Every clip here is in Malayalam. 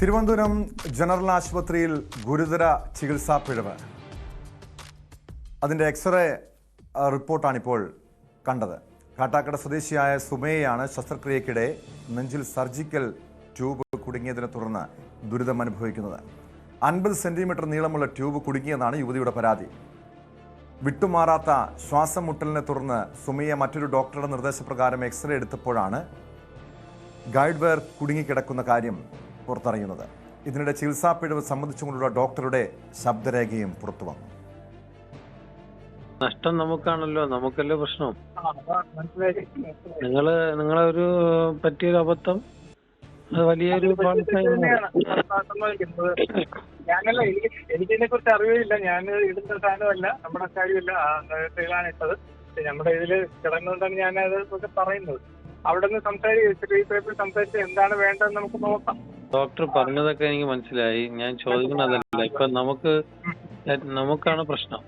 തിരുവനന്തപുരം ജനറൽ ആശുപത്രിയിൽ ഗുരുതര ചികിത്സാ പിഴവ്. അതിൻ്റെ എക്സ്റേ റിപ്പോർട്ടാണിപ്പോൾ കണ്ടത്. കാട്ടാക്കട സ്വദേശിയായ സുമയെയാണ് ശസ്ത്രക്രിയക്കിടെ നെഞ്ചിൽ സർജിക്കൽ ട്യൂബ് കുടുങ്ങിയതിനെ തുടർന്ന് ദുരിതം അനുഭവിക്കുന്നത്. 50 സെന്റിമീറ്റർ നീളമുള്ള ട്യൂബ് കുടുങ്ങിയെന്നാണ് യുവതിയുടെ പരാതി. വിട്ടുമാറാത്ത ശ്വാസം മുട്ടലിനെ തുടർന്ന് സുമയെ മറ്റൊരു ഡോക്ടറുടെ നിർദ്ദേശപ്രകാരം എക്സ്റേ എടുത്തപ്പോഴാണ് ഗൈഡ് വയർ കുടുങ്ങിക്കിടക്കുന്ന കാര്യം പുറത്തറിയുന്നത്. ഇതിനിടെ ചികിത്സാ പിഴവ് സംബന്ധിച്ചുകൊണ്ടുള്ള ഡോക്ടറുടെ ശബ്ദരേഖയും പുറത്തു വന്നു. നഷ്ടം നമുക്കാണല്ലോ, നമുക്കല്ലേ പ്രശ്നം. നിങ്ങളെ ഒരു പറ്റിയൊരു അബദ്ധം അത് വലിയൊരു ഞാനല്ല, എനിക്കിതിനെ കുറിച്ച് അറിവില്ല. ഞാൻ ഇടുന്ന സാധനമല്ല, നമ്മുടെ കാര്യമല്ല, ാണ് ഇട്ടത്. നമ്മുടെ ഇതില് കിടന്നുകൊണ്ടാണ് ഞാനത് പറയുന്നത്. അവിടെ നിന്ന് സംസാരിച്ച് എന്താണ് വേണ്ടതെന്ന് നമുക്ക് നോക്കാം. ഡോക്ടർ പറഞ്ഞതൊക്കെ എനിക്ക് മനസ്സിലായി. ഞാൻ ചോദിക്കുന്നതല്ല, ഇപ്പൊ നമുക്കാണ് പ്രശ്നം.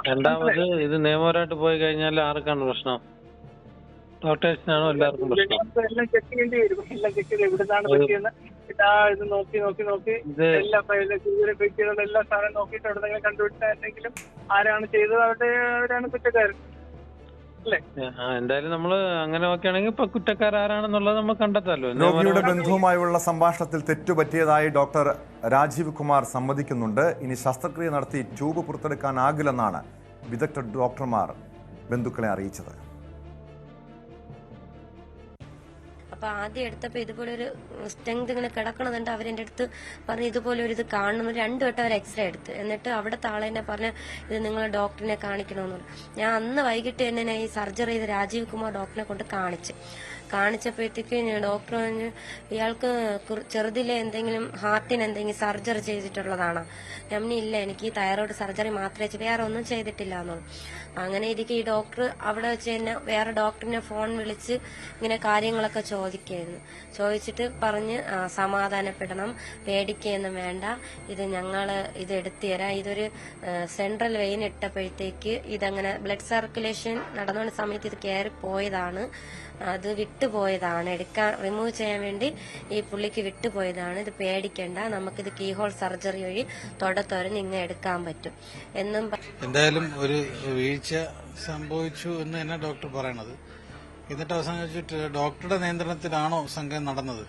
രണ്ടാമത് ഇത് നിയമപരമായിട്ട് പോയി കഴിഞ്ഞാൽ ആർക്കാണ് പ്രശ്നം? ഡോക്ടേഴ്സിനാണോ എല്ലാവർക്കും പ്രശ്നം? എല്ലാം ചെക്ക് ചെയ്യേണ്ടി വരും. എല്ലാം ചെക്ക് ചെയ്ത് എവിടുന്നാണ് പറ്റിയെന്ന് ഇത് നോക്കി എല്ലാ സാധനം നോക്കിയിട്ട് എവിടെന്നെങ്കിലും കണ്ടുപിടിച്ചാലെങ്കിലും ആരാണ് ചെയ്തത് അവരാണ് കുറ്റക്കാരൻ. എന്തായാലും നമ്മള് അങ്ങനെ നോക്കുകയാണെങ്കിൽ ഇപ്പൊ കുറ്റക്കാരാരാണെന്നുള്ളത് നമുക്ക് കണ്ടെത്താമല്ലോ. രോഗിയുടെ ബന്ധുവുമായുള്ള സംഭാഷണത്തിൽ തെറ്റുപറ്റിയതായി ഡോക്ടർ രാജീവ് കുമാർ സമ്മതിക്കുന്നുണ്ട്. ഇനി ശസ്ത്രക്രിയ നടത്തി ട്യൂബ് പുറത്തെടുക്കാനാകില്ലെന്നാണ് വിദഗ്ധ ഡോക്ടർമാർ ബന്ധുക്കളെ അറിയിച്ചത്. അപ്പോൾ ആദ്യം എടുത്തപ്പോൾ ഇതുപോലെ ഒരു സ്ട്രെങ്ത് ഇങ്ങനെ കിടക്കണതുണ്ട്. അവരെൻ്റെ അടുത്ത് പറഞ്ഞ് ഇതുപോലെ ഒരു ഇത് കാണുന്നു. 2 വട്ടം അവർ എക്സ്റേ എടുത്ത്, എന്നിട്ട് അവിടുത്തെ ആളെന്നെ പറഞ്ഞ് ഇത് നിങ്ങൾ ഡോക്ടറിനെ കാണിക്കണമെന്ന് പറഞ്ഞു. ഞാൻ അന്ന് വൈകിട്ട് തന്നെ ഈ സർജറി ചെയ്ത് രാജീവ് കുമാർ ഡോക്ടറിനെ കൊണ്ട് കാണിച്ചപ്പോഴത്തേക്ക് ഡോക്ടർ പറഞ്ഞു ഇയാൾക്ക് ചെറുതിലെ എന്തെങ്കിലും ഹാർട്ടിന് എന്തെങ്കിലും സർജറി ചെയ്തിട്ടുള്ളതാണോ? ഞാൻ ഇല്ല, എനിക്ക് ഈ തൈറോയ്ഡ് സർജറി മാത്രമേ വേറെ ഒന്നും ചെയ്തിട്ടില്ല എന്നുള്ളൂ. അങ്ങനെ ഇരിക്കും ഈ ഡോക്ടർ അവിടെ വെച്ച് തന്നെ വേറെ ഡോക്ടറിനെ ഫോൺ വിളിച്ച് ഇങ്ങനെ കാര്യങ്ങളൊക്കെ ചോദിച്ചിട്ട് പറഞ്ഞ് സമാധാനപ്പെടണം, പേടിക്കുകയൊന്നും വേണ്ട, ഇത് ഞങ്ങൾ ഇത് എടുത്തു തരാം. ഇതൊരു സെൻട്രൽ വെയിൻ ഇട്ടപ്പോഴത്തേക്ക് ഇതങ്ങനെ ബ്ലഡ് സർക്കുലേഷൻ നടന്നുകൊണ്ട സമയത്ത് ഇത് കയറി പോയതാണ്, അത് വിട്ടുപോയതാണ്, റിമൂവ് ചെയ്യാൻ വേണ്ടി ഈ പുള്ളിക്ക് വിട്ടുപോയതാണ്. ഇത് പേടിക്കണ്ട, നമുക്കിത് കീഹോൾ സർജറി വഴി തുറന്ന് ഇങ്ങനെ എടുക്കാൻ പറ്റും എന്നും. എന്തായാലും ഒരു വീഴ്ച സംഭവിച്ചു എന്ന് തന്നെ ഡോക്ടർ പറയണത്. എന്നിട്ട് അവസാനം വെച്ചിട്ട് ഡോക്ടറുടെ നിയന്ത്രണത്തിലാണോ സംഘം നടന്നത്?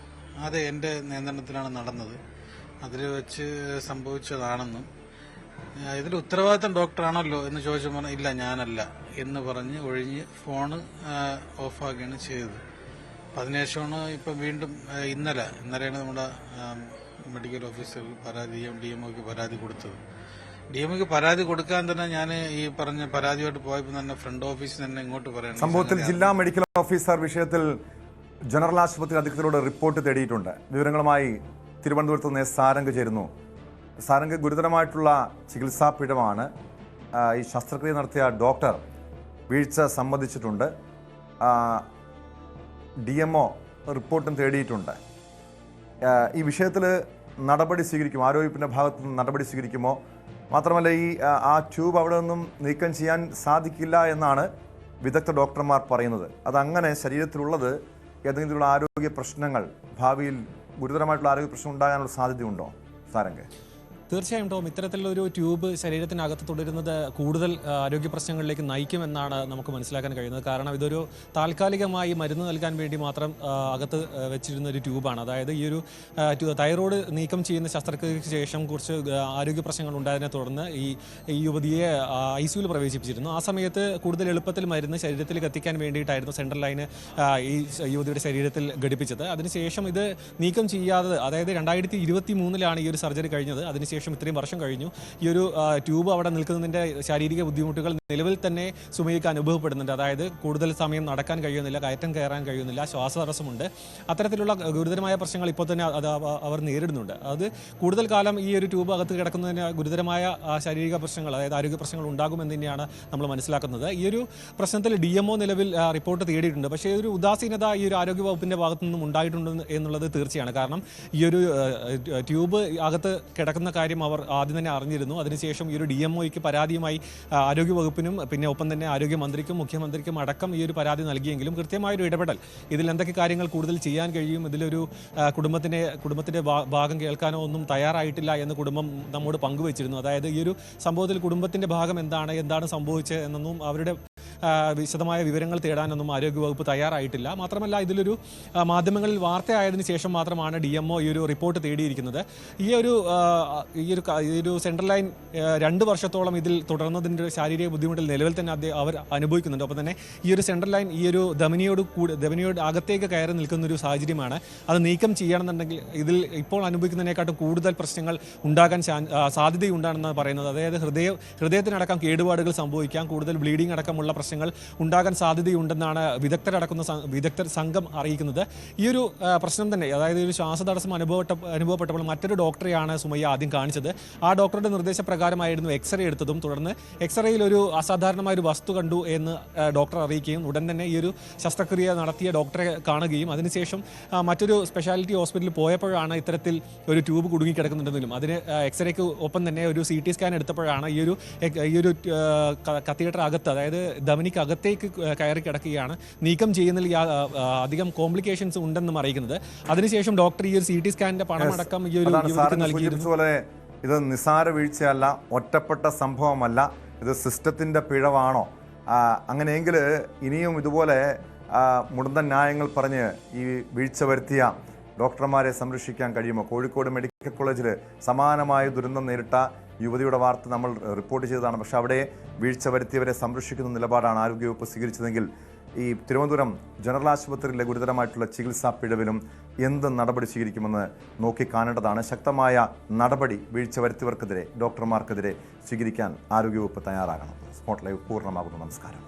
അതെ, എന്റെ നിയന്ത്രണത്തിലാണ് നടന്നത്, അതിൽ വെച്ച് സംഭവിച്ചതാണെന്നും ഇതിൽ ഉത്തരവാദിത്തം ഡോക്ടറാണല്ലോ എന്ന് ചോദിച്ചപ്പോൾ ഇല്ല ഞാനല്ല എന്ന് പറഞ്ഞ് ഒഴിഞ്ഞ് ഫോണ് ഓഫാക്കുകയാണ് ചെയ്തത്. അതിനുശേഷമാണ് ഇപ്പം വീണ്ടും ഇന്നലെയാണ് നമ്മുടെ മെഡിക്കൽ ഓഫീസർ DMOക്ക് പരാതി കൊടുത്തത്. DMOക്ക് പരാതി കൊടുക്കാൻ തന്നെ ഞാൻ ഈ പറഞ്ഞ പരാതിയായിട്ട് പോയപ്പോൾ തന്നെ ഫ്രണ്ട് ഓഫീസിൽ തന്നെ ഇങ്ങോട്ട് പറയണം. സംഭവത്തിൽ ജില്ലാ മെഡിക്കൽ ഓഫീസർ വിഷയത്തിൽ ജനറൽ ആശുപത്രി അധികൃതരോട് റിപ്പോർട്ട് തേടിയിട്ടുണ്ട്. വിവരങ്ങളുമായി തിരുവനന്തപുരത്ത് നിന്ന് സാരംഗ് ചേരുന്നു. സാരംഗ്, ഗുരുതരമായിട്ടുള്ള ചികിത്സാ പിഴവാണ്. ഈ ശസ്ത്രക്രിയ നടത്തിയ ഡോക്ടർ വീഴ്ച സമ്മതിച്ചിട്ടുണ്ട്. DMO റിപ്പോർട്ടും തേടിയിട്ടുണ്ട്. ഈ വിഷയത്തിൽ നടപടി സ്വീകരിക്കുമോ? ആരോഗ്യത്തിൻ്റെ ഭാഗത്തു നിന്ന് നടപടി സ്വീകരിക്കുമോ? മാത്രമല്ല, ആ ട്യൂബ് അവിടെ നിന്നും നീക്കം ചെയ്യാൻ സാധിക്കില്ല എന്നാണ് വിദഗ്ധ ഡോക്ടർമാർ പറയുന്നത്. അതങ്ങനെ ശരീരത്തിലുള്ളത് ഏതെങ്കിലും ആരോഗ്യ പ്രശ്നങ്ങൾ, ഭാവിയിൽ ഗുരുതരമായിട്ടുള്ള ആരോഗ്യ പ്രശ്നം ഉണ്ടാകാനുള്ള സാധ്യതയുണ്ടോ സാരംഗ്? തീർച്ചയായും ടോം, ഇത്തരത്തിലൊരു ട്യൂബ് ശരീരത്തിനകത്ത് തുടരുന്നത് കൂടുതൽ ആരോഗ്യ പ്രശ്നങ്ങളിലേക്ക് നയിക്കുമെന്നാണ് നമുക്ക് മനസ്സിലാക്കാൻ കഴിയുന്നത്. കാരണം ഇതൊരു താൽക്കാലികമായി മരുന്ന് നൽകാൻ വേണ്ടി മാത്രം അകത്ത് വെച്ചിരുന്ന ഒരു ട്യൂബാണ്. അതായത് ഈ ഒരു തൈറോയ്ഡ് നീക്കം ചെയ്യുന്ന ശസ്ത്രക്രിയയ്ക്ക് ശേഷം കുറച്ച് ആരോഗ്യ പ്രശ്നങ്ങൾ ഉണ്ടായതിനെ തുടർന്ന് ഈ യുവതിയെ ICUവിൽ പ്രവേശിപ്പിച്ചിരുന്നു. ആ സമയത്ത് കൂടുതൽ എളുപ്പത്തിൽ മരുന്ന് ശരീരത്തിലേക്ക് എത്തിക്കാൻ വേണ്ടിയിട്ടായിരുന്നു സെൻട്രൽ ലൈന് ഈ യുവതിയുടെ ശരീരത്തിൽ ഘടിപ്പിച്ചത്. അതിനുശേഷം ഇത് നീക്കം ചെയ്യാതെ, അതായത് 2023 ഈ ഒരു സർജറി കഴിഞ്ഞത്. അതിനുശേഷം ഇത്രയും വർഷം കഴിഞ്ഞു. ഈ ഒരു ട്യൂബ് അവിടെ നിൽക്കുന്നതിൻ്റെ ശാരീരിക ബുദ്ധിമുട്ടുകൾ നിലവിൽ തന്നെ സുമയ്ക്ക് അനുഭവപ്പെടുന്നുണ്ട്. അതായത് കൂടുതൽ സമയം നടക്കാൻ കഴിയുന്നില്ല, കയറ്റം കയറാൻ കഴിയുന്നില്ല, ശ്വാസതടസ്സമുണ്ട്. അത്തരത്തിലുള്ള ഗുരുതരമായ പ്രശ്നങ്ങൾ ഇപ്പോൾ തന്നെ അവർ നേരിടുന്നുണ്ട്. അത് കൂടുതൽ കാലം ഈ ഒരു ട്യൂബ് അകത്ത് കിടക്കുന്നതിന് ഗുരുതരമായ ശാരീരിക പ്രശ്നങ്ങൾ, അതായത് ആരോഗ്യ പ്രശ്നങ്ങൾ ഉണ്ടാകുമെന്ന് തന്നെയാണ് നമ്മൾ മനസ്സിലാക്കുന്നത്. ഈ ഒരു പ്രശ്നത്തിൽ DMO നിലവിൽ റിപ്പോർട്ട് തേടിയിട്ടുണ്ട്. പക്ഷേ ഒരു ഉദാസീനത ഈ ഒരു ആരോഗ്യ വകുപ്പിൻ്റെ ഭാഗത്തു നിന്നും ഉണ്ടായിട്ടുണ്ട് എന്നുള്ളത് തീർച്ചയാണ്. കാരണം ഈ ഒരു ട്യൂബ് അകത്ത് കിടക്കുന്ന കാര്യം കാര്യം അവർ ആദ്യം തന്നെ അറിഞ്ഞിരുന്നു. അതിനുശേഷം ഈ ഒരു DMOയ്ക്ക് പരാതിയുമായി ആരോഗ്യവകുപ്പിനും പിന്നെ ഒപ്പം തന്നെ ആരോഗ്യമന്ത്രിക്കും മുഖ്യമന്ത്രിക്കും അടക്കം ഈ ഒരു പരാതി നൽകിയെങ്കിലും കൃത്യമായൊരു ഇടപെടൽ, ഇതിൽ എന്തൊക്കെ കാര്യങ്ങൾ കൂടുതൽ ചെയ്യാൻ കഴിയും, ഇതിലൊരു കുടുംബത്തിൻ്റെ ഭാഗം കേൾക്കാനോ ഒന്നും തയ്യാറായിട്ടില്ല എന്ന് കുടുംബം നമ്മോട് പങ്കുവച്ചിരുന്നു. അതായത് ഈ ഒരു സംഭവത്തിൽ കുടുംബത്തിൻ്റെ ഭാഗം എന്താണ് സംഭവിച്ചത് എന്നൊന്നും അവരുടെ വിശദമായ വിവരങ്ങൾ തേടാനൊന്നും ആരോഗ്യവകുപ്പ് തയ്യാറായിട്ടില്ല. മാത്രമല്ല ഇതിലൊരു മാധ്യമങ്ങളിൽ വാർത്തയായതിനു ശേഷം മാത്രമാണ് DMO ഈ ഒരു റിപ്പോർട്ട് തേടിയിരിക്കുന്നത്. ഈ ഒരു സെൻട്രൽ ലൈൻ 2 വർഷത്തോളം ഇതിൽ തുടർന്നതിൻ്റെ ശാരീരിക ബുദ്ധിമുട്ടിൽ നിലവിൽ തന്നെ അവർ അനുഭവിക്കുന്നുണ്ട്. ഒപ്പം തന്നെ ഈ ഒരു സെൻട്രൽ ലൈൻ ഈ ഒരു ധമനിയോട് അകത്തേക്ക് കയറി നിൽക്കുന്ന ഒരു സാഹചര്യമാണ്. അത് നീക്കം ചെയ്യണമെന്നുണ്ടെങ്കിൽ ഇതിൽ ഇപ്പോൾ അനുഭവിക്കുന്നതിനെക്കാട്ടും കൂടുതൽ പ്രശ്നങ്ങൾ ഉണ്ടാകാൻ സാധ്യതയുണ്ടാണെന്നാണ് പറയുന്നത്. അതായത് ഹൃദയത്തിനടക്കം കേടുപാടുകൾ സംഭവിക്കാം, കൂടുതൽ ബ്ലീഡിംഗ് അടക്കമുള്ള പ്രശ്നങ്ങൾ ഉണ്ടാകാൻ സാധ്യതയുണ്ടെന്നാണ് വിദഗ്ധർ സംഘം അറിയിക്കുന്നത്. ഈ ഒരു പ്രശ്നം തന്നെ, അതായത് ഒരു ശ്വാസതടസ്സം അനുഭവപ്പെട്ടപ്പോൾ മറ്റൊരു ഡോക്ടറെയാണ് സുമയ്യ ആദ്യം കാണിച്ചത്. ആ ഡോക്ടറുടെ നിർദ്ദേശപ്രകാരമായിരുന്നു എക്സ്റേ എടുത്തതും. തുടർന്ന് എക്സ്റേയിൽ ഒരു അസാധാരണമായ ഒരു വസ്തു കണ്ടു എന്ന് ഡോക്ടർ അറിയിക്കുകയും ഉടൻ തന്നെ ഈ ഒരു ശസ്ത്രക്രിയ നടത്തിയ ഡോക്ടറെ കാണുകയും അതിനുശേഷം മറ്റൊരു സ്പെഷ്യാലിറ്റി ഹോസ്പിറ്റലിൽ പോയപ്പോഴാണ് ഇത്തരത്തിൽ ഒരു ട്യൂബ് കുടുങ്ങിക്കിടക്കുന്നുണ്ടെങ്കിലും അതിന് എക്സ്റേക്ക് ഒപ്പം തന്നെ ഒരു CT സ്കാൻ എടുത്തപ്പോഴാണ് ഈ ഒരു കത്തീഡ്രൽ അകത്ത്, അതായത് ധമനിക്ക് അകത്തേക്ക് കയറി കിടക്കുകയാണ്, നീക്കം ചെയ്യുന്നതിൽ അധികം കോംപ്ലിക്കേഷൻസ് ഉണ്ടെന്നും അറിയിക്കുന്നത്. അതിനുശേഷം ഡോക്ടർ ഈ ഒരു CT സ്കാനിന്റെ പണമടക്കം ഈ ഒരു നൽകിയിരുന്നു. ഇത് നിസാര വീഴ്ചയല്ല, ഒറ്റപ്പെട്ട സംഭവമല്ല, ഇത് സിസ്റ്റത്തിന്റെ പിഴവാണോ? അങ്ങനെയെങ്കിൽ ഇനിയും ഇതുപോലെ മുടന്തൻ ന്യായങ്ങൾ പറഞ്ഞ് ഈ വീഴ്ച വരുത്തിയ ഡോക്ടർമാരെ സംരക്ഷിക്കാൻ കഴിയുമോ? കോഴിക്കോട് മെഡിക്കൽ കോളേജിൽ സമാനമായ ദുരന്തം നേരിട്ട യുവതിയുടെ വാർത്ത നമ്മൾ റിപ്പോർട്ട് ചെയ്തതാണ്. പക്ഷെ അവിടെ വീഴ്ച വരുത്തിയവരെ സംരക്ഷിക്കുന്ന നിലപാടാണ് ആരോഗ്യവകുപ്പ് സ്വീകരിച്ചതെങ്കിൽ ഈ തിരുവനന്തപുരം ജനറൽ ആശുപത്രിയിലെ ഗുരുതരമായിട്ടുള്ള ചികിത്സാ പിഴവിലും എന്ത് നടപടി സ്വീകരിക്കുമെന്ന് നോക്കിക്കാണേണ്ടതാണ്. ശക്തമായ നടപടി വീഴ്ച വരുത്തിയവർക്കെതിരെ, ഡോക്ടർമാർക്കെതിരെ സ്വീകരിക്കാൻ ആരോഗ്യവകുപ്പ് തയ്യാറാകണം. സ്പോട്ട് ലൈവ് പൂർണ്ണമാകുന്നു. നമസ്കാരം.